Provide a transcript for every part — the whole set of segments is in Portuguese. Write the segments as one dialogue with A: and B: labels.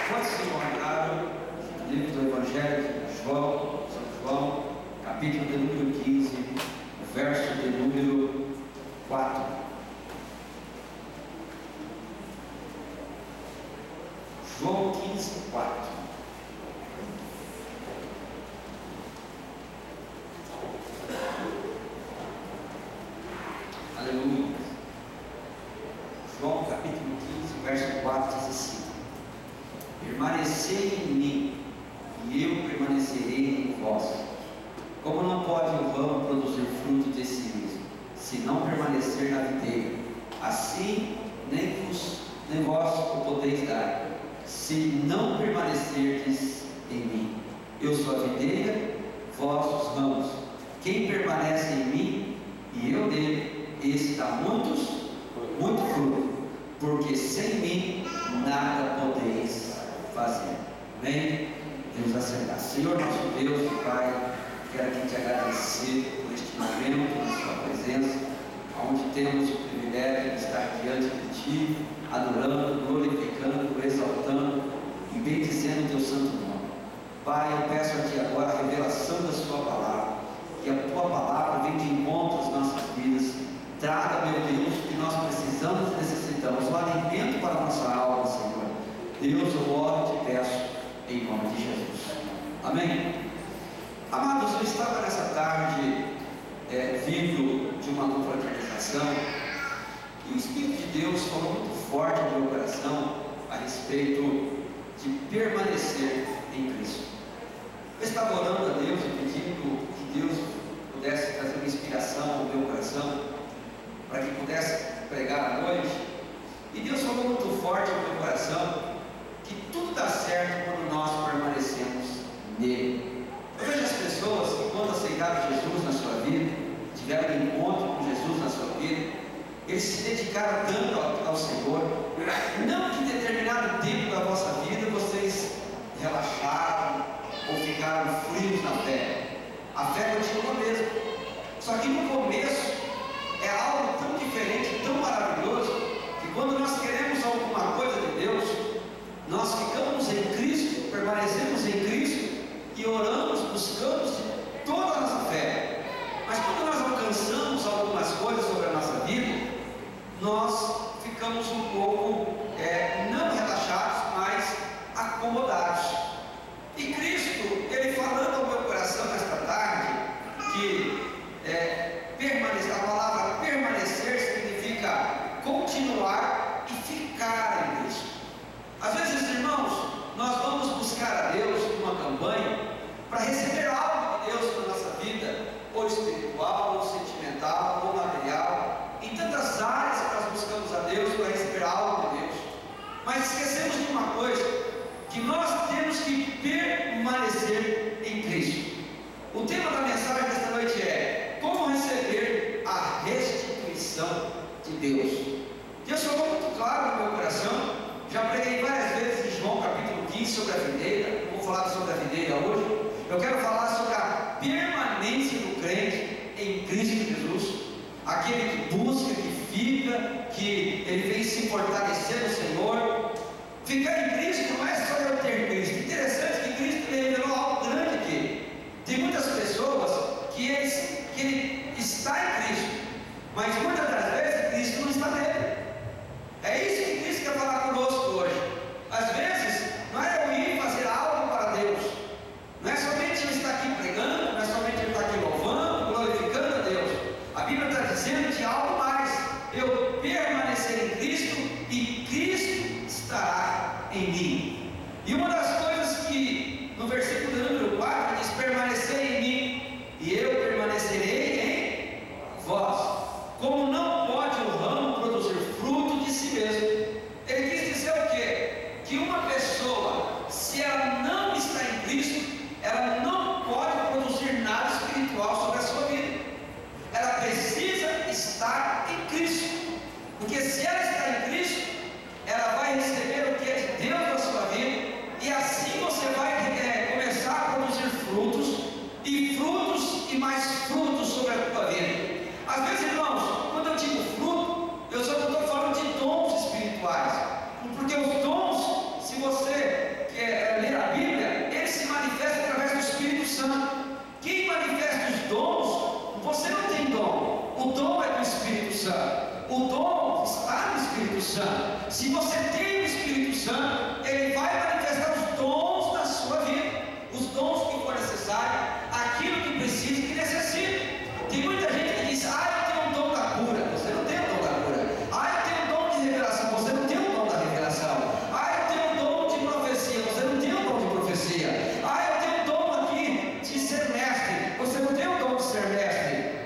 A: Quantos se encontraram no livro do Evangelho de João, São João, capítulo de número 15, o verso de número 4. João 15, 4. Aleluia. João capítulo 15, verso 4 diz assim: permanecei em mim, e eu permanecerei em vós. Como não pode o ramo produzir fruto de si mesmo, se não permanecer na videira, assim nem vós o podeis dar, se não permanecerdes em mim. Eu sou a videira, vós os ramos. Quem permanece em mim e eu nele, esse dá muito fruto, porque sem mim nada podeis fazer. Amém? Deus acertar. Senhor nosso Deus e Pai, quero aqui te agradecer por este momento, na sua presença, onde temos o privilégio de estar diante de Ti, adorando, glorificando, exaltando e bendizendo o Teu santo nome. Pai, eu peço a Ti agora a revelação da Sua palavra, que a Tua palavra venha de encontro às nossas vidas, traga, meu Deus, o que nós precisamos e necessitamos, o alimento para a nossa alma, Senhor. Deus, eu oro e te peço, em nome de Jesus. Amém? Amados, eu estava nessa tarde vindo de uma confraternização e o Espírito de Deus falou muito forte no meu coração a respeito de permanecer em Cristo. Eu estava orando a Deus e pedindo que Deus pudesse trazer uma inspiração ao meu coração para que pudesse pregar à noite, e Deus falou muito forte no meu coração que tudo dá certo quando nós permanecemos nele. Eu vejo as pessoas que, quando aceitaram Jesus na sua vida, tiveram um encontro com Jesus na sua vida, eles se dedicaram tanto ao Senhor, não que em determinado tempo da vossa vida vocês relaxaram ou ficaram frios na fé. A fé continua mesmo, só que no começo é algo tão diferente, tão maravilhoso, que quando nós queremos alguma coisa de Deus, nós ficamos em Cristo, permanecemos em Cristo e oramos, buscamos de toda a nossa fé. Mas quando nós alcançamos algumas coisas sobre a nossa vida, nós ficamos um pouco, não relaxados, mas acomodados. E Cristo, Ele falando ao meu coração nesta tarde, que a palavra permanecer significa continuar e ficar em Cristo. Às vezes, irmãos, nós vamos buscar a Deus numa campanha para receber algo de Deus na nossa vida, ou espiritual, ou sentimental, ou material. Em tantas áreas que nós buscamos a Deus para receber algo de Deus, mas esquecemos de uma coisa, que nós temos que permanecer em Cristo. O tema da mensagem desta noite é: como receber a restituição de Deus. Deus falou muito claro no meu coração. Já preguei várias vezes em João capítulo 15 sobre a videira. Não vou falar sobre a videira hoje. Eu quero falar sobre a permanência do crente em Cristo Jesus. Aquele que busca, que fica, que ele vem se fortalecer no Senhor. Ficar em Cristo não é só eu ter Cristo. Interessante que Cristo revelou algo grande aqui. Tem muitas pessoas que ele está em Cristo, mas muitas das vezes Cristo não está nele. É isso que Cristo quer falar conosco hoje. Às vezes, não é eu ir fazer algo para Deus, não é somente eu estar aqui pregando, não é somente eu estar aqui louvando, glorificando a Deus. A Bíblia está dizendo de algo mais: eu permanecer em Cristo e Cristo estará em mim. E uma das coisas que no versículo número 4 diz: permanecer em mim e eu permanecerei em vós. Como não pode o ramo produzir fruto de si mesmo. Ele quis dizer o quê? Que uma pessoa, se ela não está em Cristo, ela não pode produzir nada espiritual sobre a sua vida. Ela precisa estar em Cristo, porque se ela está em Cristo, ela vai receber o que é de Deus na sua vida, e assim você vai começar a produzir frutos e mais frutos sobre a tua vida. Às vezes, irmãos, quando eu digo fruto, eu só não estou falando de dons espirituais, porque os dons, se você Santo. Se você tem o Espírito Santo, Ele vai manifestar os dons da sua vida, os dons que for necessário, aquilo que precisa e que necessita. Tem muita gente que diz: eu tenho um dom da cura. Você não tem o dom da cura. Eu tenho um dom de revelação. Você não tem o dom da revelação. Eu tenho um dom de profecia. Você não tem o dom de profecia. Eu tenho um dom aqui de ser mestre. Você não tem o dom de ser mestre.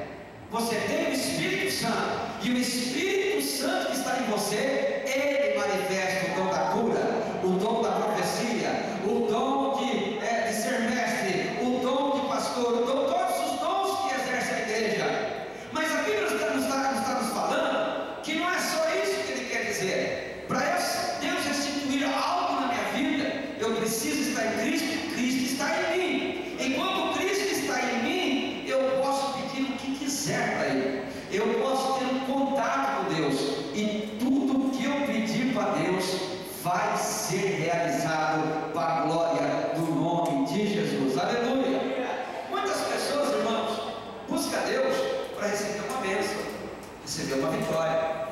A: Você tem o Espírito Santo, e o Espírito Santo que está em você, Ele manifesta o dom da cura, o dom da profecia, o dom de ser mestre, o dom de pastor, todos os dons que exerce a igreja. Mas a Bíblia está nos falando que não é só isso que Ele quer dizer. Para Deus restituir algo na minha vida, eu preciso estar em Cristo, Cristo está em mim. Enquanto Cristo está em mim, eu posso pedir o que quiser para Ele. Eu posso ter um contato com Deus, e tudo que eu pedir para Deus vai ser realizado para a glória do nome de Jesus. Aleluia! Muitas pessoas, irmãos, buscam Deus para receber uma bênção, receber uma vitória.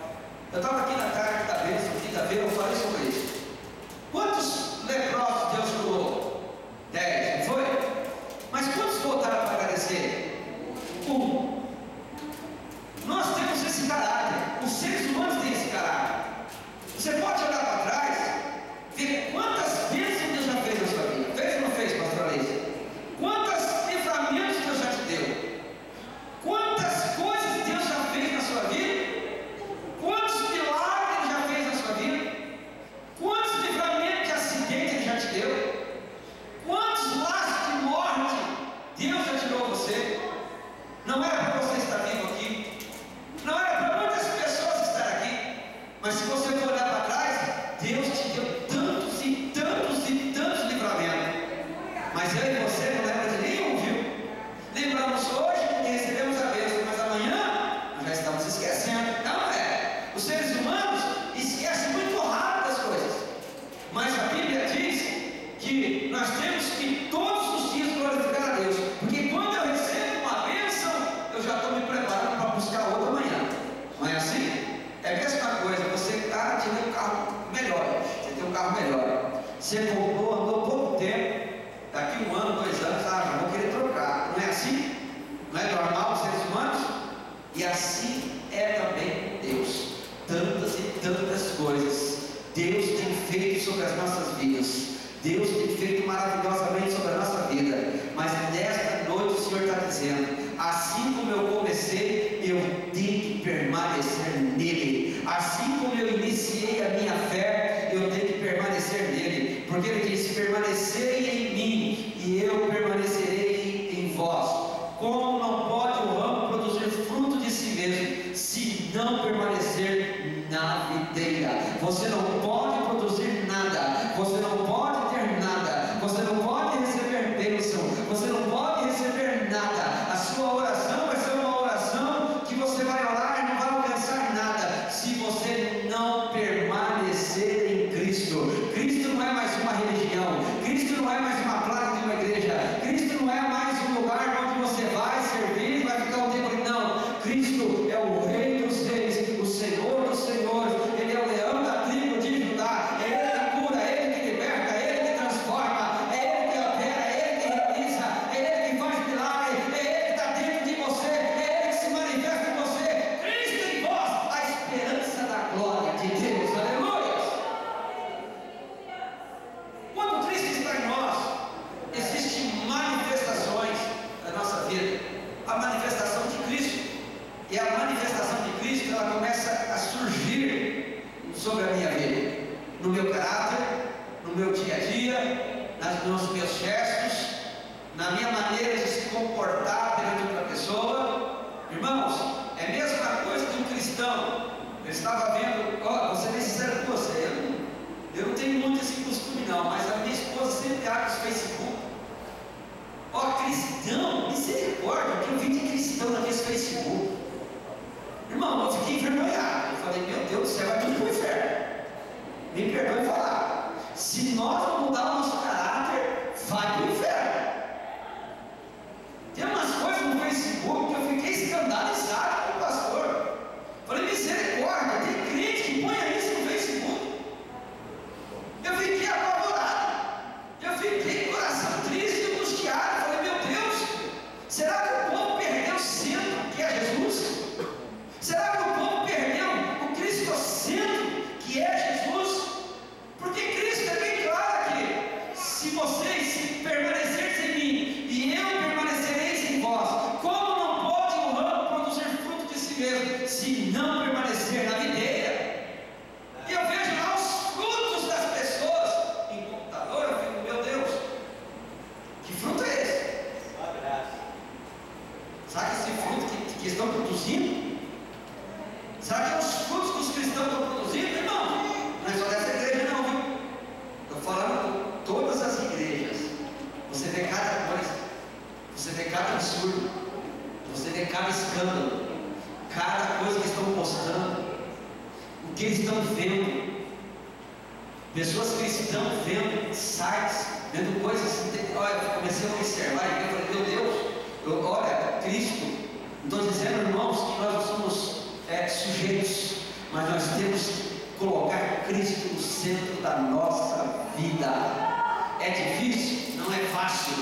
A: Eu estava aqui na tarde da bênção, quinta-feira, eu falei sobre isso. Quantos leprosos Deus curou? 10, não foi? Mas quantos voltaram para agradecer? 1. Nós temos esse caráter, os seres humanos têm esse caráter. Você pode olhar para trás, ver quantas bênçãos Deus já fez na sua vida. Fez ou não fez, pastor Alice? Quantos livramentos Deus já te deu? Quantas coisas Deus já fez na sua vida? Quantos milagres Ele já fez na sua vida? Quantos livramentos de acidente Ele já te deu? Quantos laços de morte Deus já tirou você? Não era para você estar vivo aqui, não era para muitas pessoas estar aqui, mas se você for olhar para trás, Deus te deu tantos e tantos e tantos livramentos. Mas eu e você não lembra de nenhum, viu? Lembramos hoje que recebemos a bênção, mas amanhã nós já estamos esquecendo. Não é? Os seres humanos esquecem muito rápido as coisas, mas a Bíblia diz que nós temos que todos os dias glorificar a Deus, porque quando eu recebo uma bênção, eu já estou me preparando para buscar outra amanhã. Não é assim? É a mesma coisa. Você tem um carro melhor, você tem um carro melhor, você comprou, andou pouco tempo, daqui 1 ano, 2 anos, já vou querer trocar. Não é assim? Não é normal os seres humanos? E assim é também com Deus. Tantas e tantas coisas Deus tem feito sobre as nossas vidas, Deus tem feito maravilhosamente sobre a nossa vida. Mas nesta noite o Senhor está dizendo: assim como eu comecei, eu tenho que permanecer nele. Assim como eu iniciei a minha fé, eu tenho que permanecer nele. Porque Ele disse: permanecei em mim e eu permanecerei em vós. Como não pode o ramo produzir fruto de si mesmo, se não permanecer na videira? Você não pode produzir nada, você não pode ter nada, você não pode receber bênção, você não pode receber nada. A sua oração vai ser uma oração que você vai orar e não vai alcançar nada, se você não permanecer em Cristo. Cristo não é mais uma religião, Cristo não é mais uma placa de uma igreja, Cristo não é mais um lugar onde você vai servir e vai ficar um tempo. Não, Cristo é o Rei dos Reis, o Senhor dos Senhores. Ele é o leão da tribo de Judá. É Ele que cura, é Ele que liberta, é Ele que transforma, é Ele que opera, é Ele que realiza, é Ele que faz milagre, é Ele que está dentro de você, é Ele que se manifesta em você. Cristo em vós, a esperança da glória de Deus. Aleluia! Quando Cristo está em nós, existem manifestações da nossa vida. A manifestação de Cristo, e a manifestação de Cristo, ela começa a surgir sobre a minha vida, no meu caráter, no meu dia a dia, nos meus gestos, na minha maneira de se comportar perante outra pessoa. Irmãos, é a mesma coisa de um cristão. Eu estava vendo, vou ser sincero com você, eu não tenho muito esse costume não, mas a minha esposa sempre abre os Facebook. Cristão, misericórdia, que eu vi de cristão naquele Facebook. Irmão, eu fiquei envergonhado. Eu falei: meu Deus do céu, vai tudo para o inferno. Me perdoe falar. Se nós não mudar o nosso caráter, vai para o inferno. Tem umas coisas no Facebook que eu fiquei escandalizado com o pastor. Falei: misericórdia, tem crente que põe isso no escândalo, cada coisa que estão postando, o que eles estão vendo, pessoas que estão vendo sites, vendo coisas. Olha, eu comecei a observar e eu falei, meu Deus, olha, Cristo, não estou dizendo, irmãos, que nós não somos sujeitos, mas nós temos que colocar Cristo no centro da nossa vida. É difícil? Não é fácil.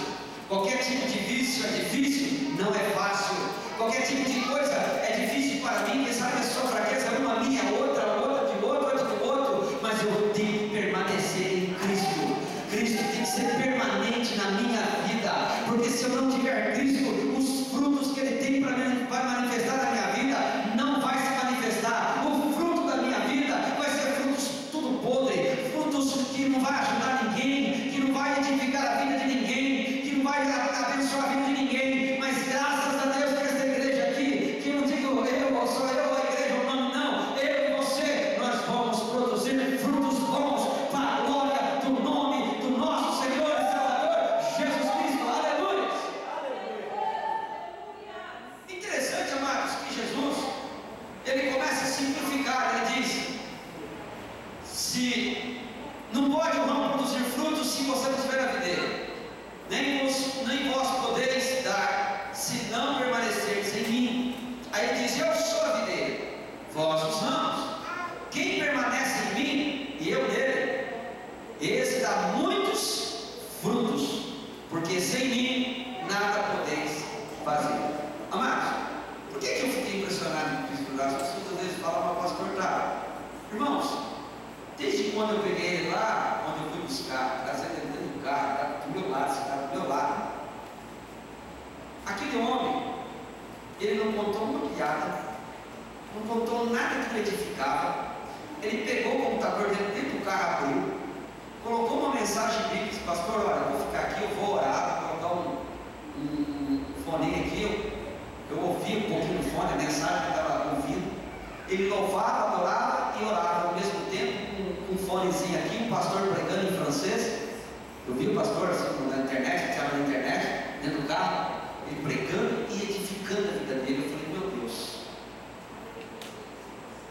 A: Qualquer tipo de vício é difícil? Não é fácil. Qualquer tipo de coisa é difícil para mim. Quem sabe a sua fraqueza, uma minha, outra de outro, mas eu tenho que permanecer em Cristo. Cristo tem que ser permanente na minha vida, porque se eu não tiver Cristo, os frutos que Ele tem para mim vai manifestar na minha vida, não vai se manifestar. O fruto da minha vida vai ser frutos tudo podre, frutos que não vai ajudar ninguém, que não vai edificar a vida de ninguém, que não vai abençoar a vida de ninguém. Mas graças a Deus que essa igreja aqui, que eu não digo eu, só eu, a igreja, o nome não, eu e você, nós vamos produzir frutos bons para a glória do nome do nosso Senhor e Salvador Jesus Cristo. Aleluia! Interessante, amados, que Jesus, ele começa a simplificar. Ele diz: se não pode o ramo produzir frutos se você não tiver a videira, nem vós podeis dar, se não permanecerdes em mim. Aí ele diz: eu sou a videira, vós os ramos. Quem permanece em mim e eu nele, esse dá muitos frutos, porque sem mim nada podeis fazer. Amados, por que eu fiquei impressionado com Cristo? As pessoas às vezes falam, mas pastor, tá. Irmãos, desde quando eu peguei ele lá, onde eu fui buscar, trazendo ele dentro do carro, estava do meu lado, estava do meu lado. Aquele homem, ele não contou uma piada, não contou nada que me edificava. Ele pegou o computador dentro do carro, abriu, colocou uma mensagem bíblica e disse: pastor, olha, eu vou ficar aqui, eu vou orar, vou colocar um foninho aqui. Eu ouvi um pouquinho no fone, a mensagem que eu estava ouvindo. Ele louvava, adorava e orava ao mesmo tempo, com um fonezinho aqui, um pastor pregando em francês. Eu vi o pastor assim, na internet, que estava na internet, dentro do carro, ele pregando e edificando a vida dele. Eu falei: meu Deus.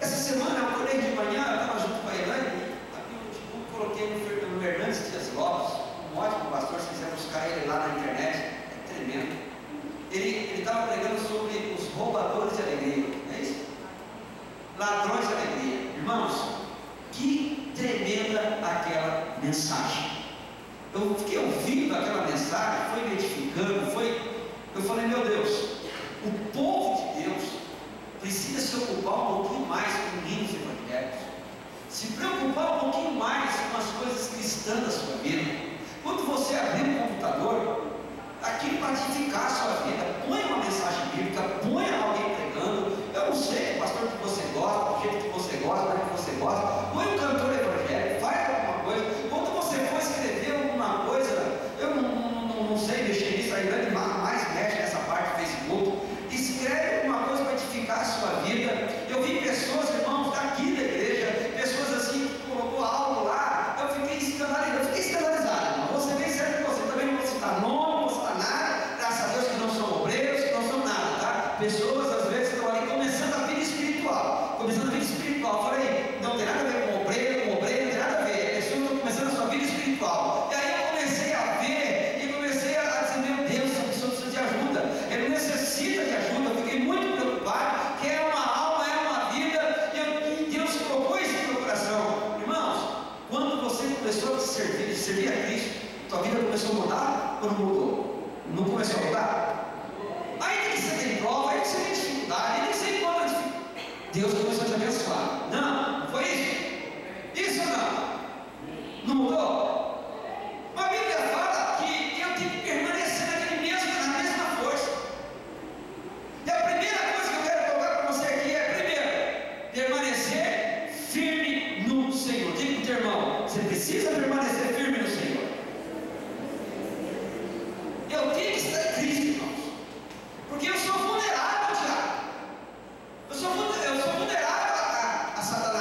A: Essa semana eu acordei de manhã, eu estava junto com a Elaine, abri o notebook, coloquei no Hernandes Dias Lopes, um ótimo pastor. Se quiser buscar ele lá na internet, é tremendo. Ele estava pregando sobre os roubadores de alegria, não é isso? Ladrões de alegria. Irmãos, que tremenda aquela mensagem. Eu fiquei ouvindo aquela mensagem, foi me edificando, eu falei: meu Deus, o povo de Deus precisa se ocupar um pouquinho mais com hinos evangélicos, se preocupar um pouquinho mais com as coisas cristãs da sua vida. Quando você abrir o computador, aquilo para edificar a sua vida, põe uma mensagem bíblica, põe alguém pregando. Eu não sei o pastor que você gosta, o jeito que você gosta, o que você gosta, põe um cantor evangélico, faz alguma coisa. Quando você for escrever alguma coisa, eu não sei mexer nisso, a Irlanda mais mexe nessa parte do Facebook, escreve alguma coisa para edificar a sua vida. Eu vi pessoas, irmãos, daqui da igreja, pessoas assim, que colocou algo lá, eu fiquei escandalizado, irmão. Você bem certo que você também não vou citar nome, não vou citar nada, graças a Deus que não são obreiros, que não são nada, tá? Pessoas às vezes estão ali começando a vida espiritual, eu falei: não tem nada a ver com obreiro, não tem nada a ver, pessoas estão começando a sua vida espiritual. E aí eu comecei a ver e comecei a dizer: meu Deus, essa pessoa precisa de ajuda, ele necessita de ajuda. Eu fiquei muito preocupado, que é uma alma, é uma vida, e Deus colocou isso no meu coração. Irmãos, quando você começou a servir a Cristo, tua vida começou a mudar ou não mudou? Não começou a mudar? Aí tem que ser tem prova, aí tem que ser tem dificuldade, aí tem que ser encontra dificuldade. Deus começou a te abençoar. Não foi isso? Isso ou não? Não mudou? Mas a Bíblia fala que eu tenho que permanecer na mesma força. E a primeira coisa que eu quero colocar para você aqui é: primeiro, permanecer firme no Senhor. Diga para o teu irmão: você precisa permanecer firme no Senhor. Eu tenho que estar em Cristo, irmãos, porque eu sou vulnerável ao diabo. Eu sou vulnerável a Satanás.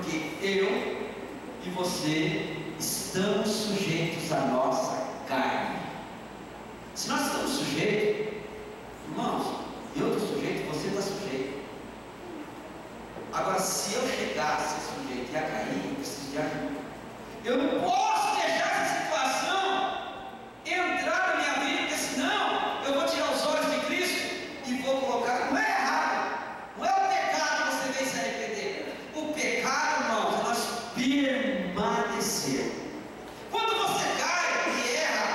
A: Porque eu e você estamos sujeitos à nossa carne. Se nós estamos sujeitos, irmãos, eu estou sujeito, você está sujeito. Agora, se eu chegar a ser sujeito e a cair, eu preciso de ajuda. Eu não posso deixar essa situação entrar na minha vida, porque senão eu vou tirar os olhos de Cristo e vou colocar. Não é errado, não é o pecado que você vem se arrepender. O pecado, irmãos, é nós permanecer. Quando você cai e erra,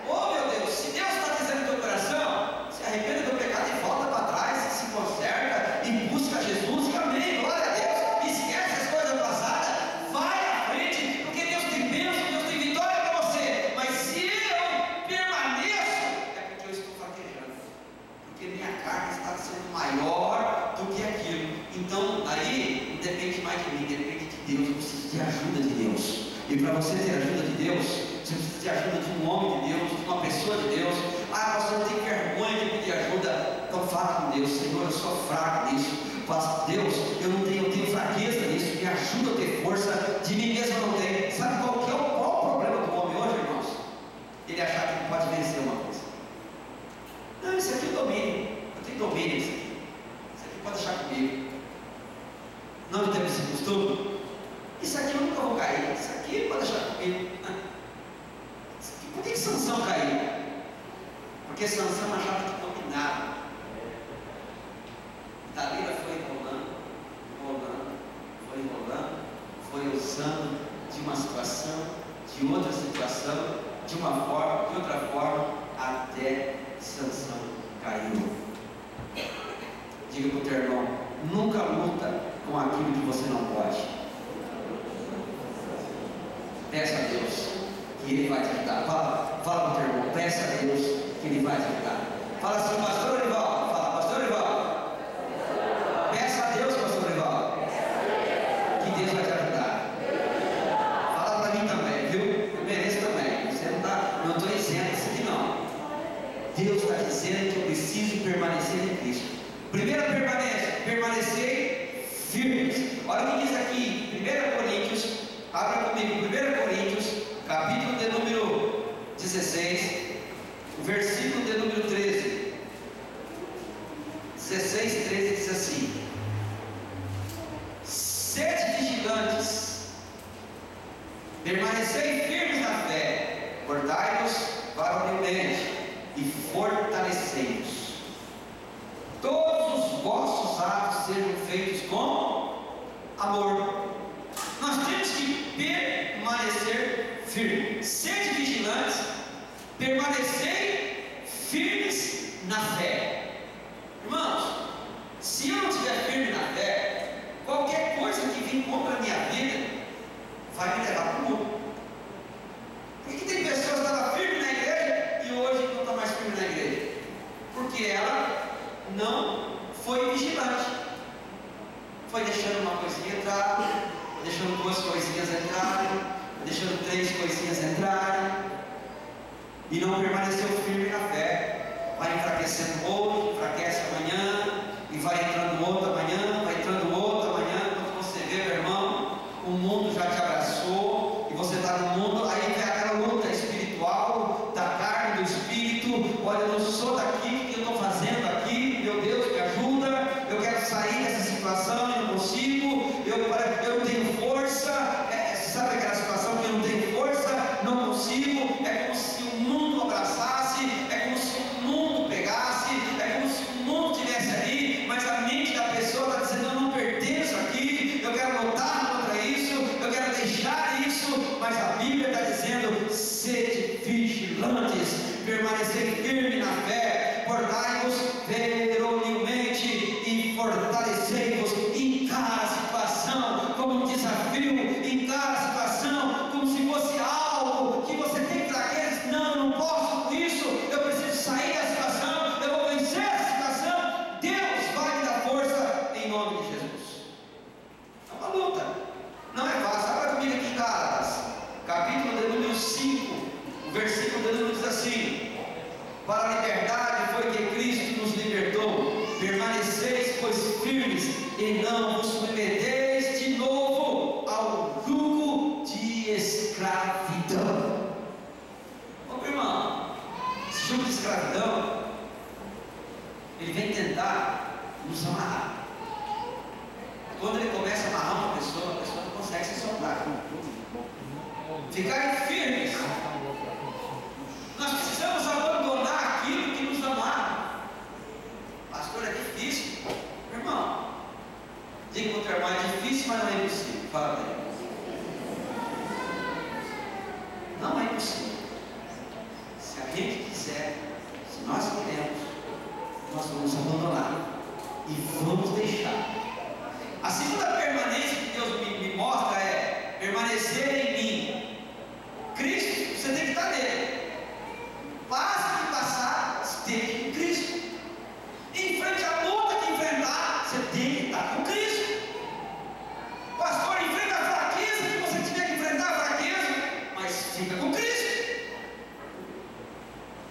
A: oh meu Deus, se Deus está dizendo no teu coração, se arrependa do pecado e volta para trás, se conserta e busca Jesus, e amém, glória a Deus, esquece as coisas passadas, vai à frente, porque Deus tem bênção, Deus tem vitória para você. Mas se eu permaneço, é porque eu estou fraquejando, porque minha carne está sendo maior do que aquilo. Então aí não depende mais de mim, depende de Deus. Eu preciso de ajuda de Deus. E para você ter ajuda de Deus, você precisa de ajuda de um homem de Deus, de uma pessoa de Deus. Ah, pastor, eu tenho vergonha de pedir ajuda. Então fala com Deus: Senhor, eu sou fraco nisso. Deus, eu tenho fraqueza nisso. Me ajuda a ter força. De mim mesmo eu não tenho. Sabe qual o problema do homem hoje, irmãos? Ele achar que pode vencer uma coisa. Não, isso aqui eu domínio. Eu tenho domínio disso aqui. Isso aqui pode deixar comigo. Não temos esse costume. Isso aqui eu nunca vou cair. Isso aqui pode deixar comigo. Por que Sansão caiu? Porque Sansão achava que dominava. Dalila foi enrolando, foi usando de uma situação, de outra situação, de uma forma, de outra forma, até Sansão caiu. Diga para o teu irmão: nunca luta com aquilo que você não pode. Peça a Deus que Ele vai te ajudar. Fala para o teu irmão: peça a Deus que Ele vai te ajudar. Fala assim: pastor Orival. Fala: pastor Orival, peça a Deus, pastor Orival, que Deus vai te ajudar. Fala para mim também, viu? Eu mereço também. Você não estou dizendo isso aqui não. Deus está dizendo que eu preciso permanecer em Cristo. Primeiro, permanecer firmes. Olha o que diz aqui, 1 Coríntios. Abra comigo, 1 Coríntios, capítulo de número 16, o versículo de número 13. 16, 13 diz assim: sede vigilantes, permanecei firmes na fé, guardai-vos varonilmente e fortalecei-vos. Todos os vossos atos sejam feitos com amor. Nós temos que permanecer firmes. Sede vigilantes, permanecer firmes na fé. Irmãos, se eu não estiver firme na fé, qualquer coisa que vem contra a minha vida vai me levar para o mundo. Por que tem pessoas que estavam firmes na igreja e hoje não estão mais firmes na igreja? Porque ela não foi vigilante. Foi deixando uma coisinha entrar, deixando 2 coisinhas entrarem, deixando 3 coisinhas entrarem, e não permaneceu firme na fé. Vai enfraquecendo hoje, enfraquece amanhã, e vai entrando outro amanhã, vai entrando outro amanhã. Quando você vê, meu irmão, o mundo já te abraçou, e você está no mundo, aí vem aquela luta espiritual, da carne, do espírito. Olha, eu não sou daqui, o que eu estou fazendo aqui? Meu Deus, me ajuda, eu quero sair dessa situação, eu não consigo, eu não tenho força. Sabe aquela situação que eu não tenho força, não consigo? É como se o mundo abraçasse, é como se o mundo pegasse, é como se o mundo estivesse ali, mas a mente da pessoa está dizendo: eu não pertenço aqui, eu quero lutar contra isso, eu quero deixar isso. Mas a Bíblia está dizendo: sede vigilantes, permanecer firme na fé, guardai-vos veronilmente e fortalecei-vos. Em cada situação, como um desafio, em cada situação, como se fosse algo que você tem fraqueza. Não, eu não posso com isso, eu preciso sair da situação, eu vou vencer a situação. Deus vai me dar força em nome de Jesus. É uma luta, não é fácil. Abra comigo aqui em Gálatas, capítulo de número 5, o versículo de número diz assim: para a liberdade foi que Cristo nos libertou, permaneceis, pois, firmes, e não vos submeteis de novo Ficar firmes. Nós precisamos abandonar aquilo que nos amarra. Pastor, é difícil. Irmão, diga para o teu irmão, é difícil, mas não é impossível. Fala para ele. Não é impossível. Se a gente quiser, se nós queremos, nós vamos abandonar e vamos deixar. A segunda permanência que Deus me mostra é permanecer em mim. Cristo, você tem que estar nele. Passe que passar, esteja em Cristo. Em frente à luta que enfrentar, você tem que estar com Cristo. Pastor, enfrenta a fraqueza que você tiver que enfrentar a fraqueza, mas fica com Cristo.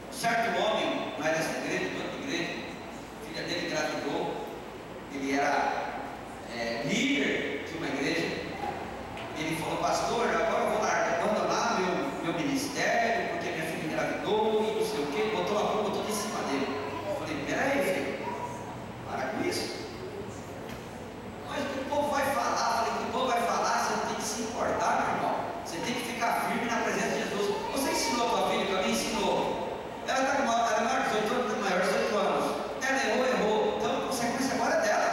A: Um certo homem, não é dessa igreja, de outra igreja, a filha dele engravidou, ele era líder de uma igreja. Ele falou: pastor, agora eu vou abandonar meu ministério, porque minha filha engravidou e não sei o que, botou a culpa toda em cima dele. Eu falei: peraí, filho, para com isso. Mas o que o povo vai falar? Eu falei: o que o povo vai falar, você tem que se importar, meu irmão. Você tem que ficar firme na presença de Jesus. Você ensinou a tua filha, que alguém ensinou. Ela está com maior de 18 anos, maior de 18 anos. Ela errou. Então a consequência agora é dela.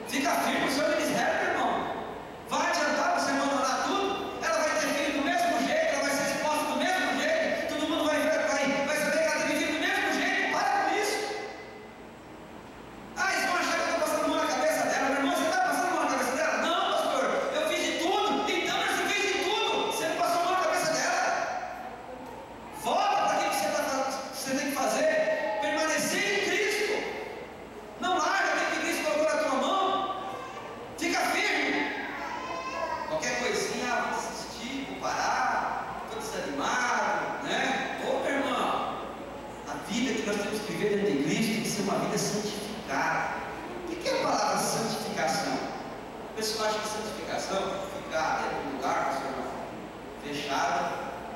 A: Fica firme no seu ministério, meu irmão. Vai adiantar você abandonar tudo? Ela vai ter filho do mesmo jeito, ela vai ser exposta do mesmo jeito, todo mundo vai saber que ela teve filho do mesmo jeito. Para com isso. Ah, eles vão achar que eu estou passando mão na cabeça dela. Meu irmão, você está passando mão na cabeça dela? Não, pastor, eu fiz de tudo. Então você fez de tudo, você não passou mão na cabeça dela. Volta para aquilo que você tem que fazer. Permanecer em Cristo. Não larga aquilo que Cristo colocou na tua mão. Fica firme. Qualquer coisinha, vou desistir, vou parar, estou desanimado, né? Ô, meu irmão, a vida que nós temos que viver dentro de Cristo tem que ser uma vida santificada. O que é a palavra santificação? O pessoal acha que santificação é ficar dentro de um lugar, pastor, fechado,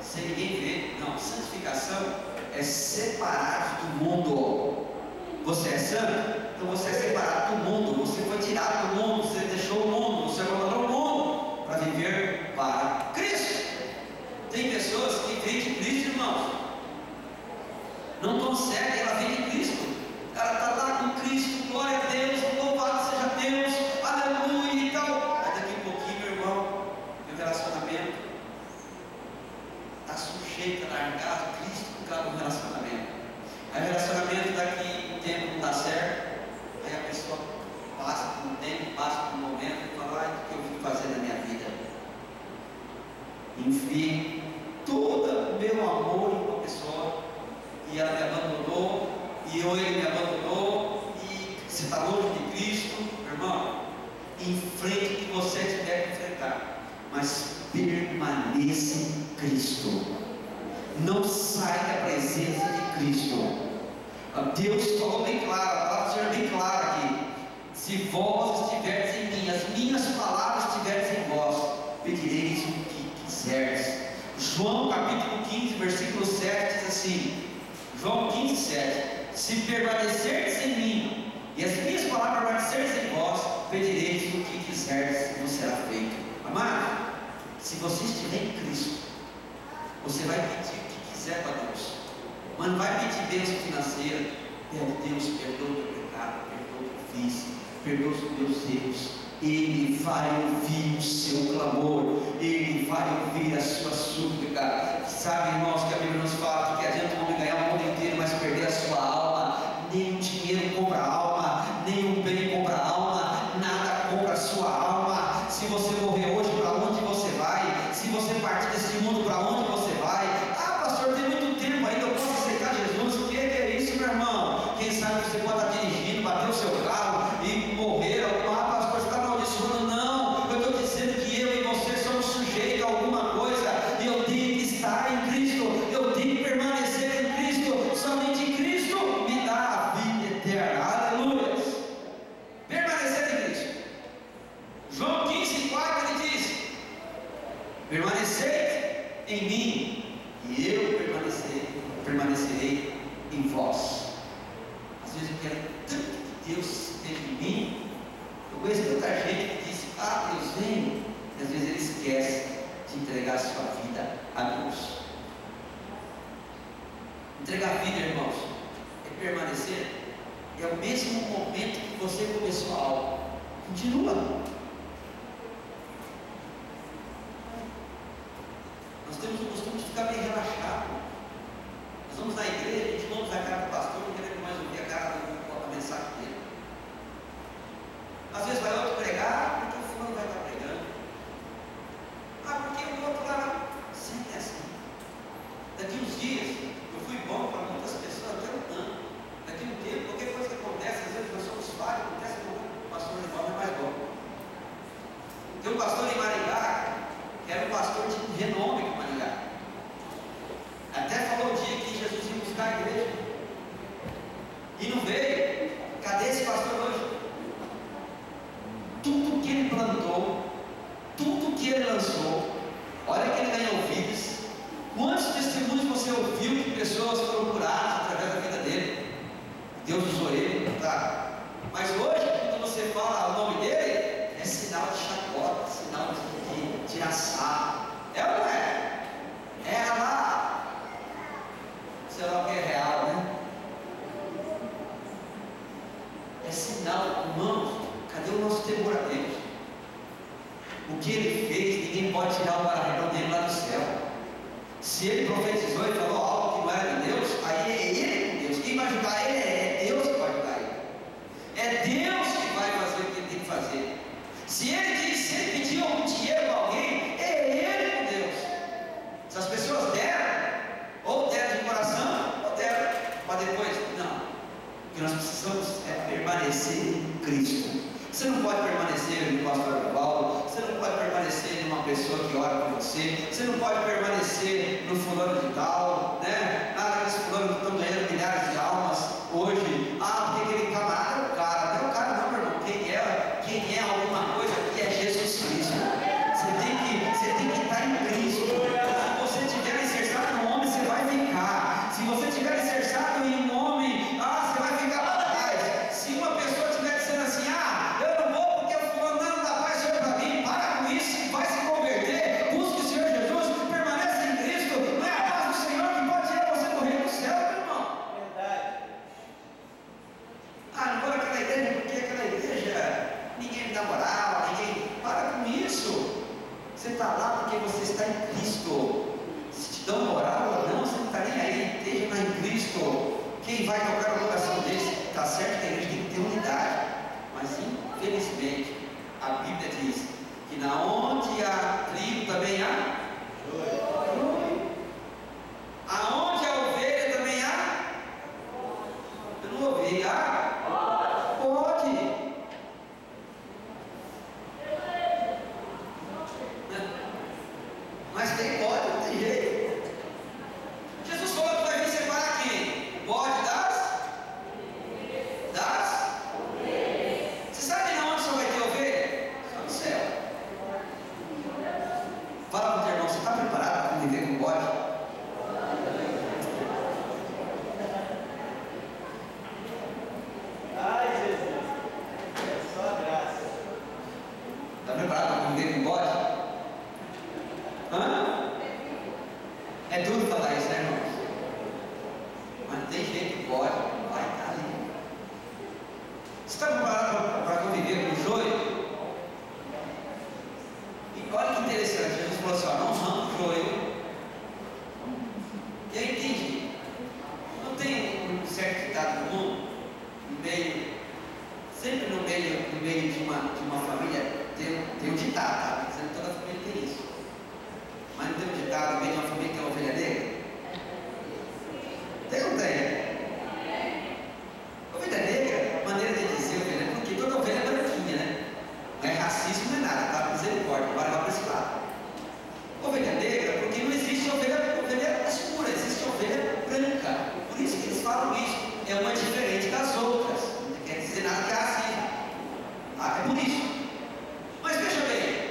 A: sem ninguém ver. Não, santificação é separar do mundo. Você é santo? Então você é separado do mundo. Você foi tirado do mundo, você deixou o mundo, você abandonou o mundo para viver para Cristo. Tem pessoas que vêm de Cristo, irmãos, não consegue, ela vem de Cristo, ela está lá com Cristo, glória a Deus, louvado seja Deus, aleluia e tal. Aí daqui a pouquinho, meu irmão, meu relacionamento está sujeito a largar Cristo por causa do relacionamento. Aí o relacionamento daqui um tempo não dá certo, aí a pessoa passa por um tempo, passa por um momento e fala: o que eu vim fazer na minha vida? Enviei todo o meu amor em uma pessoa e ela me abandonou, e ele me abandonou, e você está longe de Cristo. Meu irmão, enfrente o que você tiver que enfrentar, mas permaneça em Cristo. Não sai da presença de Cristo. Deus falou bem claro, a palavra do Senhor é bem clara aqui: se vós estiverdes em mim, as minhas palavras estiverdes em vós, pedireis o que quiserdes. João capítulo 15, versículo 7 diz assim: João 15, 7: se permanecerdes em mim e as minhas palavras permanecerdes em vós, pedireis o que quiserdes e vos será feito. Amado, se você estiver em Cristo, você vai pedir o que quiser para Deus. Mas não vai pedir bênção financeira. Pede: Deus, perdoa o meu pecado, perdoa o que eu fiz, perdoa os meus erros. Ele vai ouvir o seu clamor, Ele vai ouvir a sua súplica. Sabe, irmãos, que a Bíblia nos fala que adianta um homem ganhar o mundo inteiro, mas perder a sua alma. Nem o dinheiro compra a alma, nem o bem compra a alma, nada compra a sua alma. Se você morrer hoje, para onde você vai? Se você partir desse mundo, para onde você vai? Ah, pastor, tem muito tempo ainda, eu posso aceitar Jesus. O que é isso, meu irmão? Quem sabe você pode estar dirigindo, bater o seu carro e morrer. Ah, pastor, você está amaldiçoando? Não, eu estou dizendo que eu e você somos sujeitos a alguma coisa, e eu tenho que estar em Cristo, eu tenho que permanecer em Cristo. Somente Cristo me dá a vida eterna. Aleluia. Permanecer em Cristo. João 15, 4 ele diz: permanecei em mim e eu permanecerei em vós. Às vezes eu quero tanto que Deus esteja em mim. Eu conheço tanta gente que diz: ah, Deus vem, e às vezes ele esquece Entregar a vida, irmãos, é permanecer. É o mesmo momento que você começou algo. Continua. Nós temos o costume de ficar bem relaxado. Nós vamos na igreja, a gente não usa a cara do pastor, não queremos mais ouvir a cara da mensagem dele. Às vezes vai outro pregar, porque o fulano vai estar pregando. Porque o outro lá, sempre é assim. Daqui uns dias, eu fui bom para muitas pessoas, até um ano. Daqui um tempo, qualquer coisa que acontece, às vezes nós somos falhos, acontece com o pastor de Paulo é mais bom. Tem um pastor em Maringá, que era um pastor de renome em Maringá. Até falou o dia que Jesus ia buscar a igreja. E não veio. Cadê esse pastor hoje? Tudo que ele plantou, tudo que ele lançou, olha que ele ganhou vidas. Quantos testemunhos você ouviu de pessoas foram curadas através da vida dele? Deus usou ele, tá? Mas hoje, quando você fala o nome dele, é sinal de chacota, sinal de tiraçar. É ou não é? É lá, sei lá o que é real, né? É sinal, irmãos. Cadê o nosso temor a Deus? O que ele fez, ninguém pode tirar o galardão dele lá do céu. Se ele profetizou e falou algo que não era de Deus, aí é ele com Deus. Quem vai ajudar ele é Deus que vai ajudar ele. É Deus que vai fazer o que ele tem que fazer. Se ele pediu algum dinheiro para alguém, é ele com Deus. Se as pessoas deram, ou deram de coração, ou deram para depois. Não. O que nós precisamos é permanecer em Cristo. Você não pode permanecer no pastor Paulo, você não pode permanecer numa pessoa que ora por você não pode permanecer no fulano de tal, né? Aqueles fulanos que estão ganhando milhares de almas hoje. Porque aquele camarada é o cara. Não é o cara não, meu irmão. Quem é alguma coisa aqui é Jesus Cristo. Você tem que estar em Cristo. Se você estiver alicerçado no homem, você vai ficar. Se você estiver alicerçado em um homem, você vai ficar para trás. Se uma pessoa estiver dizendo assim, eu não vou porque o fulano não dá paz Senhor para mim, para com isso, vai se converter, busque o Senhor Jesus, permanece em Cristo. Não é a paz do Senhor que pode tirar você do reino do céu, meu irmão. Verdade. Não vou naquela igreja porque aquela igreja ninguém me dá moral, ninguém. Para com isso. Você está lá porque você está em Cristo. Se te dão moral ou não, você não está nem aí. Esteja lá em Cristo. Quem vai tocar no coração desse? Está certo que a igreja tem que ter unidade. Mas infelizmente, a Bíblia diz que na onde há trigo também há joio. Aonde há ovelha também há? Eu não ouvi. Pode. Mas tem bode, não tem jeito. Jesus falou que vai vir separar quem? O bode das? Você sabe de onde só vai ter ovelha? Só no céu. Fala para o teu irmão, você está preparado para conviver com o bode?
B: Ai, Jesus, é só graça.
A: Está preparado para conviver com o bode? É duro falar isso, né, irmãos? Mas não tem jeito, que pode, vai estar ali. Você está preparado para conviver com o joio? E olha que interessante, Jesus falou assim, não arranca o joio. E aí entendi. Não tem um certo ditado no mundo, sempre no meio de uma família, tem um ditado, tá? Dizendo que toda família tem isso. Mas não tem um ditado no meio de uma família que tem uma ovelha negra? Tem ou não tem? Ovelha negra, maneira de dizer ovelha, porque toda ovelha é branquinha, né? Não é racismo, não é nada, tá? Misericórdia, vai levar para esse lado. Ovelha negra, porque não existe ovelha escura, existe ovelha branca. Por isso que eles falam isso. É uma diferente das outras. Não quer dizer nada que é racismo. É por isso. Mas veja bem,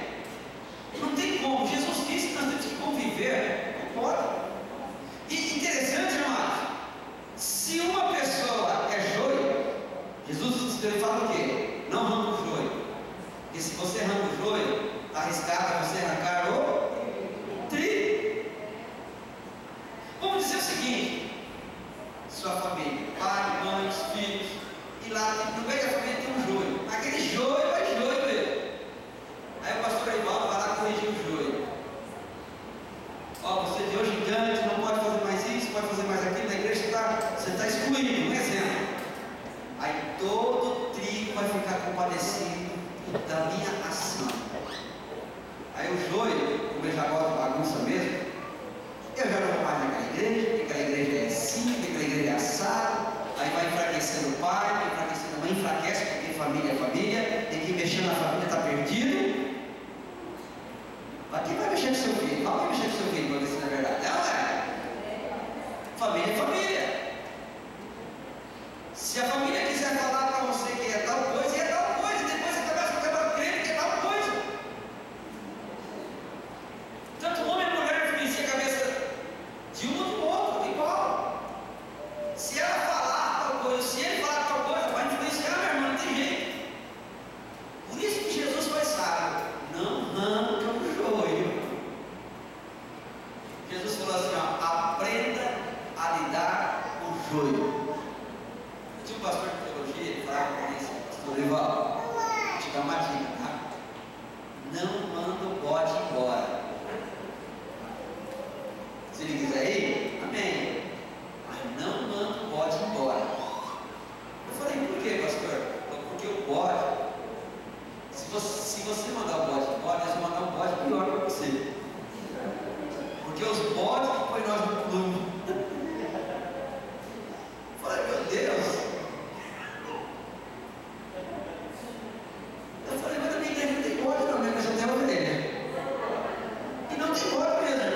A: não tem como. Jesus disse que nós temos que conviver. Não pode. E interessante, irmãos, se uma pessoa é joio, Jesus ele fala o quê? Não arranca o joio. Porque se você arranca o joio, está arriscado você arrancar o trigo. Vamos dizer o seguinte: não manda o bode embora. Se ele quiser ir, amém. Mas não manda o bode embora. Eu falei, por quê, pastor? Porque o bode, se você mandar o bode embora, eles vão mandar um bode pior para você. Porque os bodes que põem nós no clube. Eu falei, meu Deus. Eu falei, mas na minha igreja não tem bode não, mas eu tenho ovelha. E não tem bode mesmo.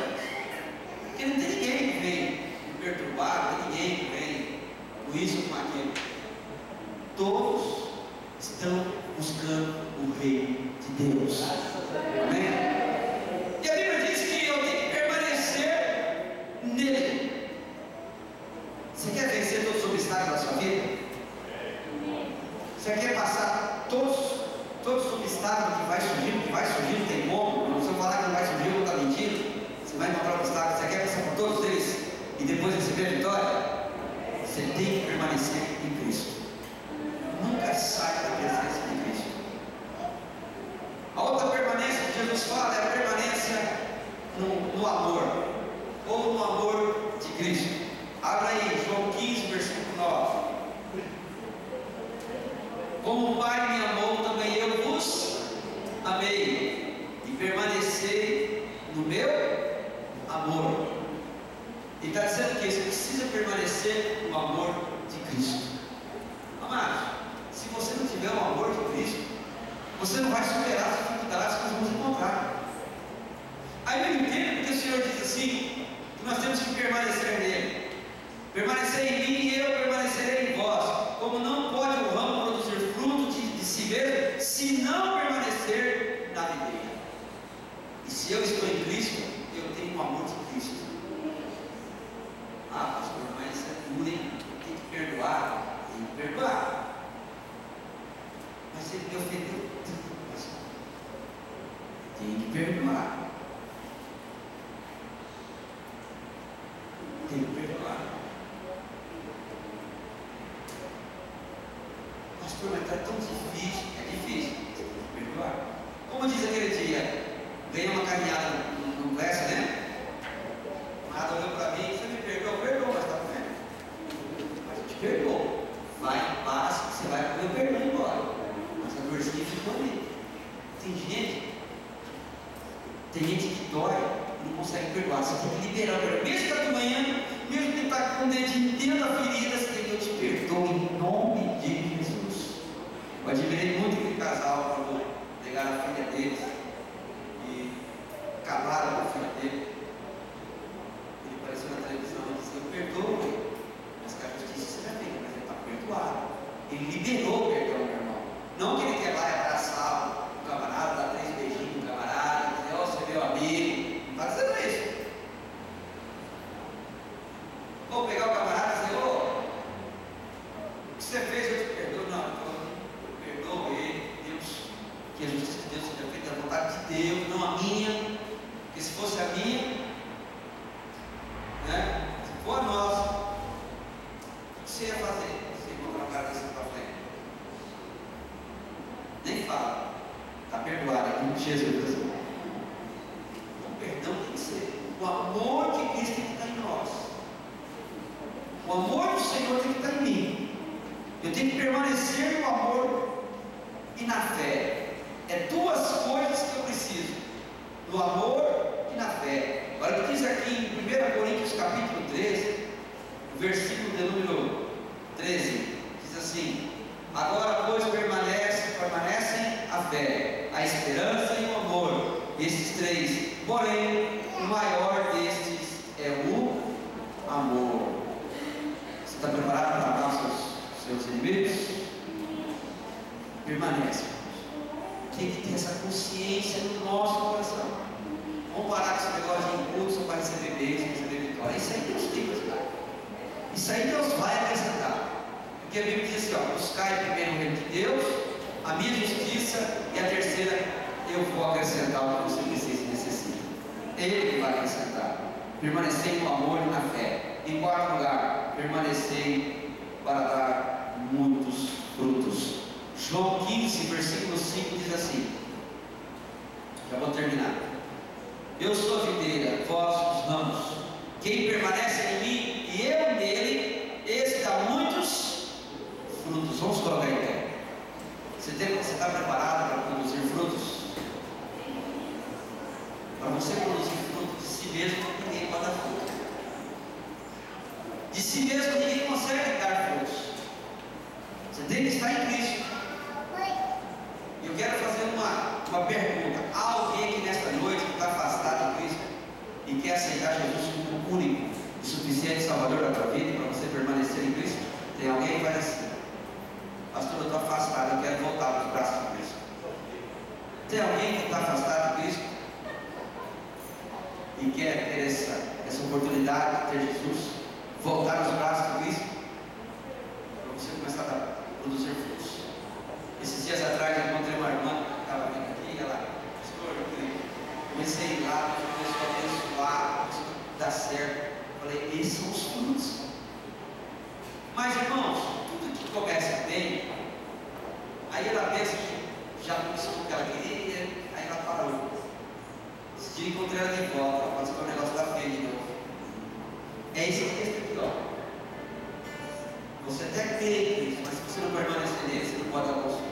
A: Porque não tem ninguém que vem me perturbar, não tem ninguém que vem com isso ou com aquilo. Todos estão buscando o reino de Deus. Amém? E a Bíblia diz que eu tenho que permanecer nele. Você quer vencer todos os obstáculos da sua vida? Você quer passar todos os obstáculos que vai surgir, não tem como. Se eu falar que não vai surgir, eu vou estar mentindo. Você vai encontrar obstáculos, você quer passar por todos eles e depois receber a vitória? Você tem que permanecer em Cristo. Nunca saia da presença de Cristo. A outra permanência que Jesus fala é a permanência no amor, ou no amor de Cristo. Abra aí, João 15, versículo 9. Como o Pai me amou, também eu vos amei, e permanecei no meu amor. Ele está dizendo que você precisa permanecer no amor de Cristo. Amados, se você não tiver o amor de Cristo, você não vai superar as dificuldades que nós vamos encontrar. Aí eu entendo porque o Senhor diz assim, que nós temos que permanecer nele. Permanecer em mim e eu permanecerei em vós. Como não pode o ramo produzir fruto de si mesmo, se não permanecer na videira. E se eu estou em Cristo, eu tenho o amor de Cristo. Ah, pastor, mas é duro, hein? Tem que perdoar. Tem que perdoar. Mas ele me ofendeu tanto, pastor. Tem que perdoar. Tem que perdoar. Pastor, mas está tão difícil. É difícil. Tem que perdoar. Como diz aquele dia, ganhei uma caminhada no Congresso, né? Nada olhou para mim, você me perdoou, mas está vendo? Mas eu te perdoo. Vai em paz, você vai com o meu perdão embora. Mas a dorzinha ficou ali. Tem gente que dói e não consegue perdoar. Você tem que liberar o perdão. Mesmo que está de manhã, mesmo que está com o dedinho dentro da ferida, você tem que eu te perdoo em nome de Jesus. Eu admirei muito aquele casal quando pegaram a filha deles e acabaram com a filha dele. Ele apareceu na televisão e disse, eu perdoo ele. Mas que a justiça já fez, mas ele está perdoado. Ele liberou o perdão, meu irmão. Não que ele quer lá e abraçar o camarada, dar 3 beijinhos no camarada, dizer, ó, você é meu amigo. Não está dizendo isso. Ou pegar o camarada e dizer, ô, o que você fez, eu te perdoo. Não, eu perdoo ele, Deus, que a justiça de Deus seja feita à vontade de Deus, não a minha. Porque se fosse a minha, né? Se for a nossa, o que você ia fazer? Você ia botar uma cara dessa para frente? Nem fala. Está perdoado aqui em Jesus. O perdão tem que ser o amor de Cristo tem que estar em nós. O amor do Senhor tem que estar em mim. Eu tenho que permanecer no amor e na fé. É 2 coisas que eu preciso: no amor e na fé. Olha o que diz aqui em 1 Coríntios capítulo 13, versículo de número 13, diz assim: agora pois permanecem a fé, a esperança e o amor, esses 3, porém o maior destes é o amor. Você está preparado para amar os seus inimigos? Permanece. Tem que ter essa consciência no nosso coração. Vamos parar com esse negócio de impulso para receber bênção, receber vitória. Isso aí Deus tem que ajudar. Isso aí Deus vai acrescentar. Porque a Bíblia diz assim, ó, buscai primeiro o reino de Deus, a minha justiça, e a terceira, eu vou acrescentar o que você precisa e necessita. Ele vai acrescentar. Permanecei no amor e na fé. Em 4º lugar, permanecei para dar muitos frutos. João 15, versículo 5 diz assim: Já vou terminar. Eu sou a videira, vós os ramos. Quem permanece em mim e eu nele, esse dá muitos frutos. Vamos colocar em pé. Você está preparado para produzir frutos? Para você produzir frutos de si mesmo, ninguém pode dar fruto. De si mesmo, ninguém consegue dar frutos. Você tem que estar em Cristo. E eu quero fazer uma pergunta. Há alguém aqui nesta noite que está afastado de Cristo e quer aceitar Jesus como único e suficiente Salvador da tua vida para você permanecer em Cristo? Tem alguém que faz assim: pastor, eu estou afastado, eu quero voltar para os braços de Cristo. Tem alguém que está afastado de Cristo e quer ter essa oportunidade de ter Jesus, voltar aos braços de Cristo, para você começar a produzir frutos? Esses dias atrás eu encontrei uma irmã que estava vindo aqui, ela, pastor, eu comecei a ir lá, começou a abençoar, começou a dar certo. Eu falei, esses são os frutos. Mas irmãos, tudo que começa bem, aí ela pensa que já começou o que ela queria, aí ela parou. Esse dia eu encontrei ela de volta, ela falou que o negócio está feio de novo. É esse texto aqui, ó. Você até crê em Cristo, mas se você não permanecer nele, você não pode dar bons frutos.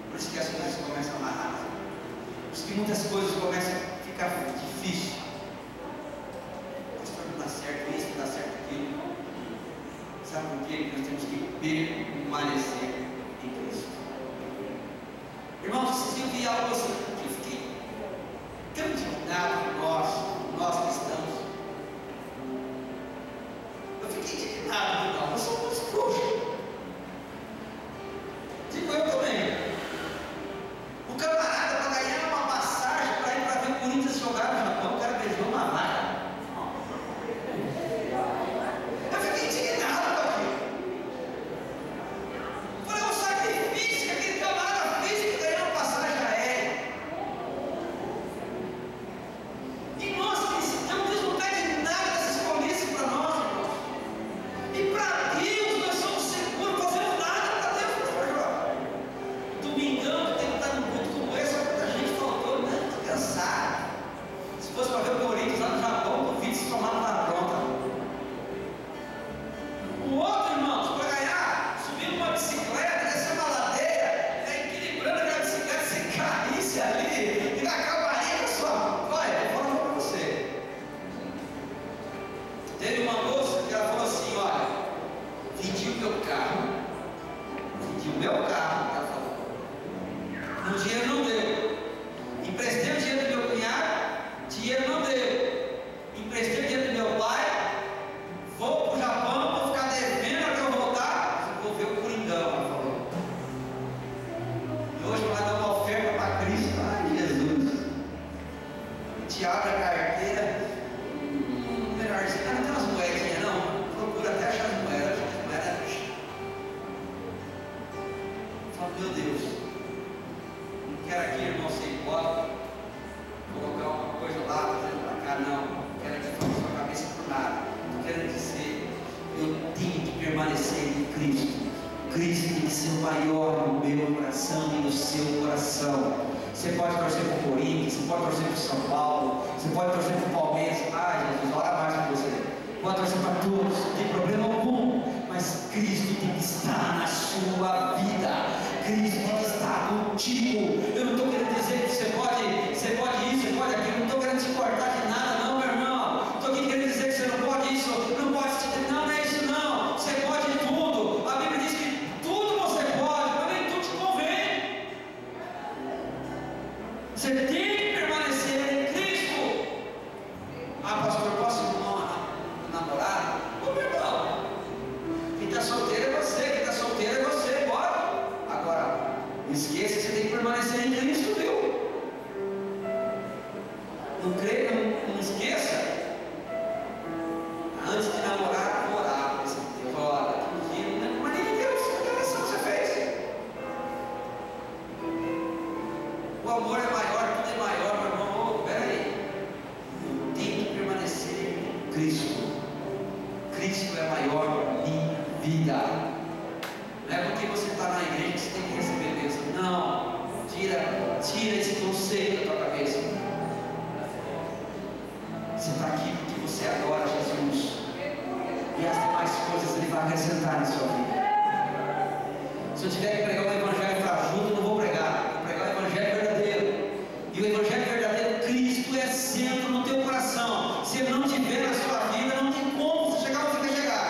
A: Por isso que as coisas começam a amarrar. Por isso que muitas coisas começam a ficar difíceis. Pastor, não dá certo isso, não dá certo aquilo. Sabe por quê? Nós temos que permanecer em Cristo. Irmãos, vocês viram que algo assim, eu fiquei tão indignado com nós cristãos. Eu fiquei indignado, irmão. Nós somos frouxos. Digo eu também. O camarada, para ganhar uma passagem para ir para ver o Corinthians jogar no Japão, o cara beijou uma vaca. Eu fiquei indignado com aquilo. Foi um sacrifício que aquele camarada fez para ganhar uma passagem aérea. E nós cristãos, Deus não pede nada dessas comissões para nós, irmãos. E para Deus nós somos seguros, não fazemos nada para Deus, pastor. Domingão, tem que estar num culto como esse, olha quanta gente faltou, né? Estou cansado. Se fosse para ver o Corinthians lá no Japão, o vídeo se tomava na pronta. O outro, irmãos, para ganhar, subindo uma bicicleta, descer uma ladeira, equilibrando aquela bicicleta, se caísse ali, e acabaria com a sua. Olha, eu falo para você. Teve uma moça que ela falou assim: olha, vendi o meu carro, ela falou. O dinheiro não deu. Emprestei o dinheiro do meu cunhado, dinheiro não deu. Emprestei o dinheiro do meu pai, vou para o Japão, vou ficar devendo até eu voltar, vou ver o Coringão, ela falou. E hoje vai dar uma oferta para Cristo. Ai, Jesus. Te abre a carteira. Melhorzinho, não tem umas moedinhas, não. Procura até achar as moedas. Fala, meu Deus, não quero aqui, irmão, ser hipócrita, colocar uma coisa lá, trazendo para cá, não. Não quero aqui falar sua cabeça por nada. Não quero dizer, eu tenho que permanecer em Cristo. Cristo tem que ser o maior no meu coração e no seu coração. Você pode torcer para o Corinthians, você pode torcer para o São Paulo, você pode torcer para o Palmeiras. Ai, Jesus, ora mais para você. Pode torcer para todos, não tem problema algum. Mas Cristo tem que estar na sua vida. Cristo tem que estar contigo. Eu não estou querendo dizer que você pode isso, você pode aquilo. Não estou querendo te cortar de nada, não, meu irmão. Estou aqui querendo dizer que você não pode isso, não pode isso. Não, não é isso, não. Você pode tudo. A Bíblia diz que tudo você pode, mas nem tudo te convém. Você tem que permanecer em Cristo. Ah, pastor, posso ir com uma namorada? Ô, meu irmão, quem está solteiro é você, quem está solteiro é você, pode. Agora, não esqueça que você tem que permanecer em Cristo, viu? Não creia, não esqueça. Antes de namorar, orar. Eu vou orar daqui um dia, não lembro mais nem Deus, que oração você fez. O amor é maior, tudo é maior, meu irmão. Oh, peraí. Eu tenho que permanecer em Cristo. Cristo é maior na minha vida. Não é porque você está na igreja que você tem que receber Deus. Não. Tira Tira esse conceito da tua cabeça. Você está aqui porque você adora Jesus. E as demais coisas Ele vai acrescentar na sua vida. Se eu tiver que pregar o Evangelho para junto, eu não vou pregar. Vou pregar o Evangelho verdadeiro. E o Evangelho verdadeiro, Cristo é centro no teu coração. Se Ele não tiver na sua vida, não tem como você chegar onde você quer chegar.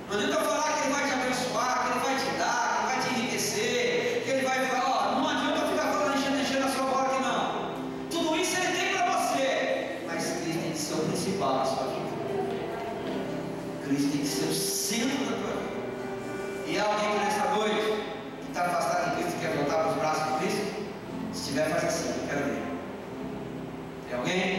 A: Não adianta eu falar que Ele vai te abençoar, que Ele vai te dar, que Ele vai te enriquecer, que Ele vai falar, não adianta eu ficar falando, enchendo a sua boca, não. Tudo isso Ele tem para você. Mas Cristo tem que ser o principal na sua vida. Cristo tem que ser o centro da tua vida. E há alguém que nessa noite que está afastado de Cristo e quer voltar para os braços de Cristo? Se tiver, faz assim, eu quero ver. Tem alguém?